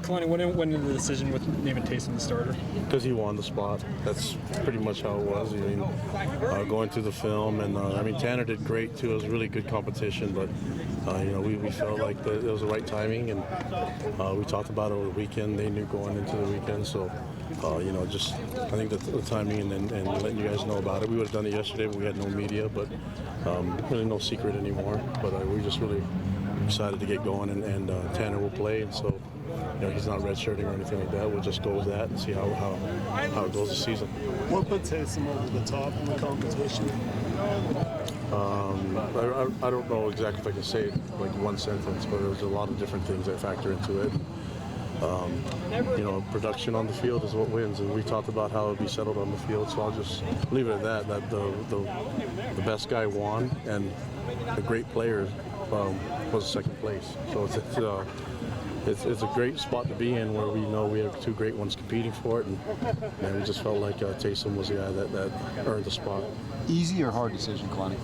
Kalani, when went into the decision with naming Taysom the starter? Because he won the spot. That's pretty much how it was. I mean, going through the film, and I mean, Tanner did great too. It was really good competition, but you know, we felt like it was the right timing, and we talked about it over the weekend. They knew going into the weekend, so you know, just I think the timing and letting you guys know about it. We would have done it yesterday, but we had no media, but really no secret anymore. But we just really excited to get going, and Tanner will play, and so you know, he's not redshirting or anything like that. We'll just go with that and see how it goes this season. What puts Taysom over the top in the competition? I don't know exactly if I can say it like one sentence, but there's a lot of different things that factor into it. You know, production on the field is what wins, and we talked about how it would be settled on the field, so I'll just leave it at that. That the best guy won, and the great player was second place. So it's a great spot to be in, where we know we have two great ones competing for it, and we just felt like Taysom was the guy that earned the spot. Easy or hard decision, Kalani?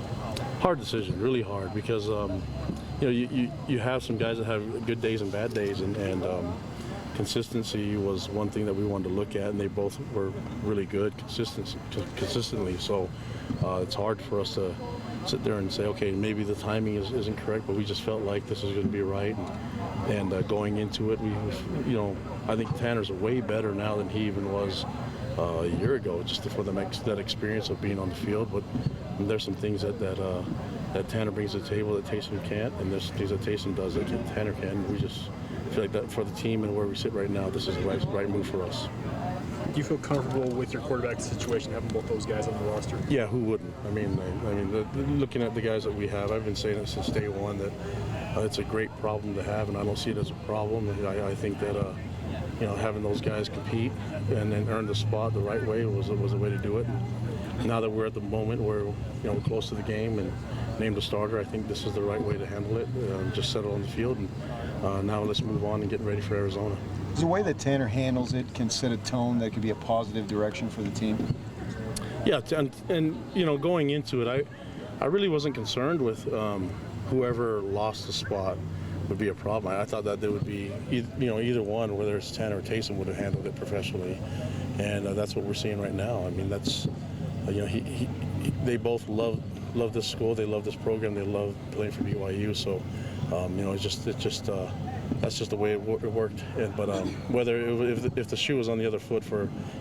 Hard decision, really hard, because you know, you have some guys that have good days and bad days, and consistency was one thing that we wanted to look at, and they both were really good consistently. So it's hard for us to sit there and say, okay, maybe the timing isn't correct, but we just felt like this is going to be right. And going into it, you know, I think Tanner's way better now than he even was a year ago, just for that experience of being on the field. But there's some things that Tanner brings to the table that Taysom can't, and there's things that Taysom does that Tanner can. We just feel like that for the team and where we sit right now, this is the right move for us. Do you feel comfortable with your quarterback situation, having both those guys on the roster? Yeah, who wouldn't? I mean, looking at the guys that we have, I've been saying it since day one that it's a great problem to have, and I don't see it as a problem. I think that you know, having those guys compete and then earn the spot the right way was a way to do it. Now that we're at the moment where, you know, we're close to the game and named a starter, I think this is the right way to handle it. Just settle on the field, and now let's move on and get ready for Arizona. Is the way that Tanner handles it can set a tone that could be a positive direction for the team? Yeah, and you know, going into it, I really wasn't concerned with whoever lost the spot would be a problem. I thought that there would be, you know, either one, whether it's Tanner or Taysom, would have handled it professionally, and that's what we're seeing right now. I mean, that's you know, they both love this school, they love this program, they love playing for BYU. So you know, it's just that's just the way it worked. But whether if the shoe was on the other foot,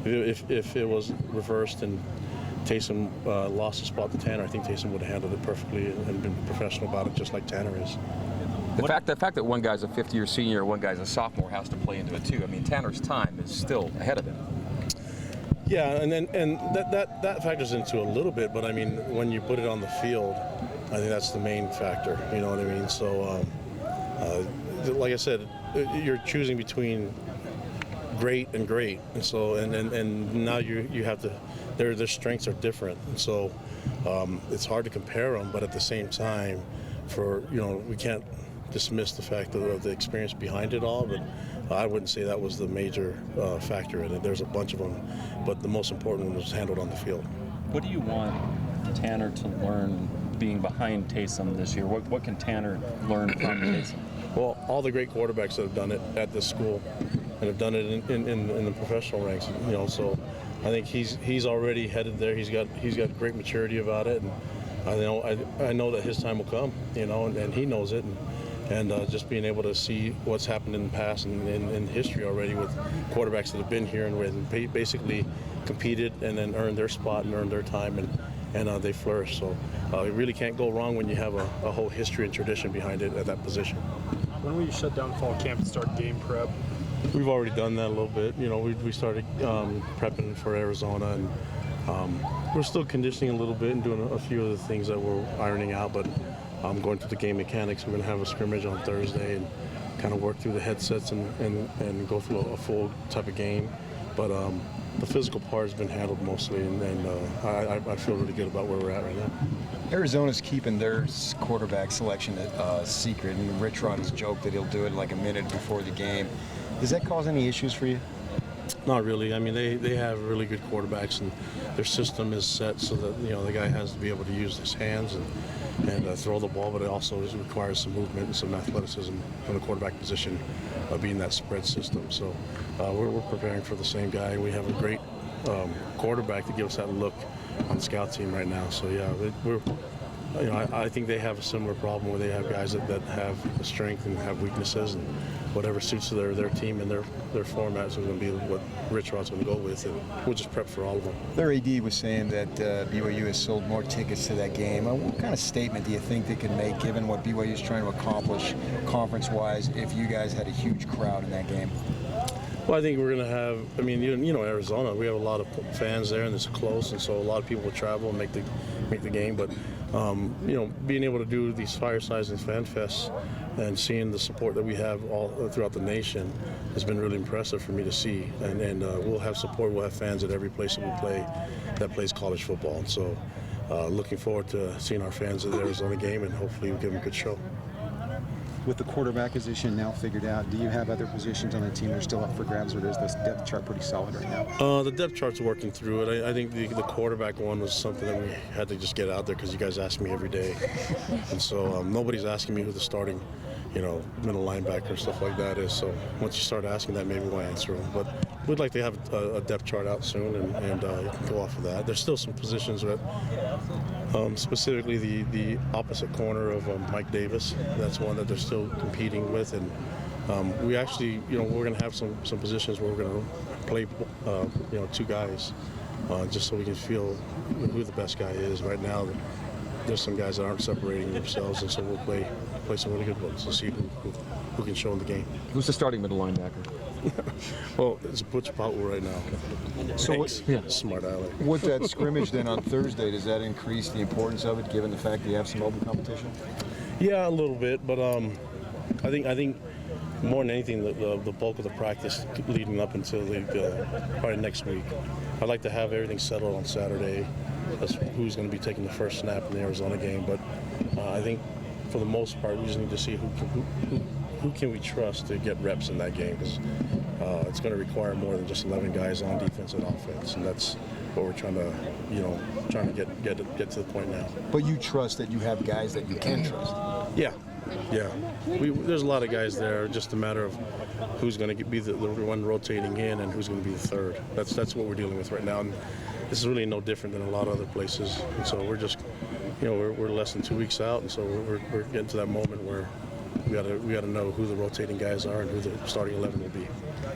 if it was reversed and Taysom lost the spot to Tanner, I think Taysom would have handled it perfectly and been professional about it, just like Tanner is. The fact that one guy's a fifth-year senior, one guy's a sophomore, has to play into it too. I mean, Tanner's time is still ahead of him. Yeah, and that factors into a little bit, but I mean, when you put it on the field, I think that's the main factor. You know what I mean? So, like I said, you're choosing between great and great, and so and now you have to. Their strengths are different, and so it's hard to compare them. But at the same time, we can't dismiss the fact of the experience behind it all. But I wouldn't say that was the major factor in it. There's a bunch of them, but the most important one was handled on the field. What do you want Tanner to learn being behind Taysom this year? What can Tanner learn from Taysom? Well, all the great quarterbacks that have done it at this school and have done it in the professional ranks, you know, so I think he's already headed there. He's got great maturity about it, and I know that his time will come, you know, and he knows it, and just being able to see what's happened in the past and in history already with quarterbacks that have been here and basically competed and then earned their spot and earned their time, and they flourish. So you really can't go wrong when you have a whole history and tradition behind it at that position. When will you shut down fall camp and start game prep? We've already done that a little bit. You know, we started prepping for Arizona, and we're still conditioning a little bit and doing a few of the things that we're ironing out, but I'm going through the game mechanics. We're going to have a scrimmage on Thursday and kind of work through the headsets and go through a full type of game. But the physical part has been handled mostly, and I feel really good about where we're at right now. Arizona's keeping their quarterback selection secret, and Rich Rod has joked that he'll do it like a minute before the game. Does that cause any issues for you? Not really. I mean, they have really good quarterbacks, and their system is set so that, you know, the guy has to be able to use his hands, and throw the ball, but it also requires some movement and some athleticism from the quarterback position, being that spread system. So we're preparing for the same guy. We have a great quarterback to give us that look on the scout team right now. So yeah, I think they have a similar problem where they have guys that have the strength and have weaknesses, and whatever suits their team and their format is going to be what Rich Rod's going to go with, and we'll just prep for all of them. Their AD was saying that BYU has sold more tickets to that game. What kind of statement do you think they could make, given what BYU is trying to accomplish conference-wise, if you guys had a huge crowd in that game? Well, I think we're going to have, I mean, you know, Arizona, we have a lot of fans there, and it's close, and so a lot of people will travel and make the game. But, you know, being able to do these firesides and fan fests and seeing the support that we have all throughout the nation has been really impressive for me to see. And we'll have support, we'll have fans at every place that we play that plays college football. And so looking forward to seeing our fans at the Arizona game, and hopefully we'll give them a good show. With the quarterback position now figured out, do you have other positions on the team that are still up for grabs, or is this depth chart pretty solid right now? The depth chart's working through it. I think the quarterback one was something that we had to just get out there because you guys ask me every day. And so nobody's asking me who the starting, you know, middle linebacker, stuff like that is. So once you start asking that, maybe we'll answer them. But we'd like to have a depth chart out soon, and you can go off of that. There's still some positions that, specifically the opposite corner of Mike Davis. That's one that they're still competing with, and we actually, you know, we're going to have some positions where we're going to play, you know, two guys, just so we can feel who the best guy is. Right now, there's some guys that aren't separating themselves, and so we'll play some really good ones to see who can show in the game. Who's the starting middle linebacker? Well, it's Butch Powell right now. So Smart aleck. with that scrimmage then on Thursday, does that increase the importance of it, given the fact that you have some open competition? Yeah, a little bit, but I think more than anything, the bulk of the practice leading up until probably next week, I'd like to have everything settled on Saturday. That's who's going to be taking the first snap in the Arizona game. But I think for the most part, we just need to see who can we trust to get reps in that game, because it's going to require more than just 11 guys on defense and offense, and that's what we're trying to get to the point now. But you trust that you have guys that you can trust? Yeah. There's a lot of guys there. Just a matter of who's going to be the one rotating in and who's going to be the third. That's what we're dealing with right now. And this is really no different than a lot of other places. And so we're just, you know, we're less than 2 weeks out, and so we're getting to that moment where we got to know who the rotating guys are and who the starting 11 will be.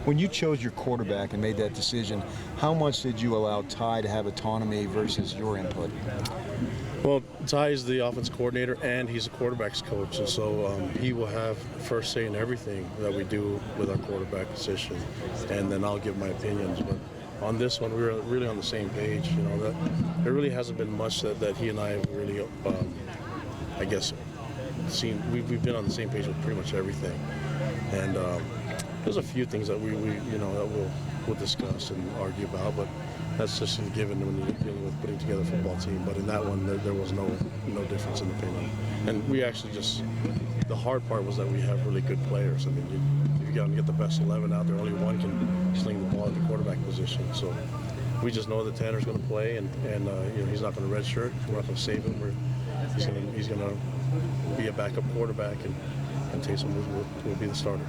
When you chose your quarterback and made that decision, how much did you allow Ty to have autonomy versus your input? Well, Ty is the offense coordinator, and he's a quarterback's coach, and so he will have first say in everything that we do with our quarterback position, and then I'll give my opinions. But on this one, we were really on the same page. You know, that there really hasn't been much that he and I have really, I guess, seen. We've been on the same page with pretty much everything, and there's a few things that we you know, that we'll discuss and argue about, but that's just a given when you're dealing with putting together a football team. But in that one, there was no difference in opinion. And we actually the hard part was that we have really good players. I mean, you got to get the best 11 out there. Only one can sling the ball at the quarterback position. So we just know that Tanner's going to play, and you know, he's not going to redshirt. We're not going to save him. He's going to be a backup quarterback, and Taysom will be the starter.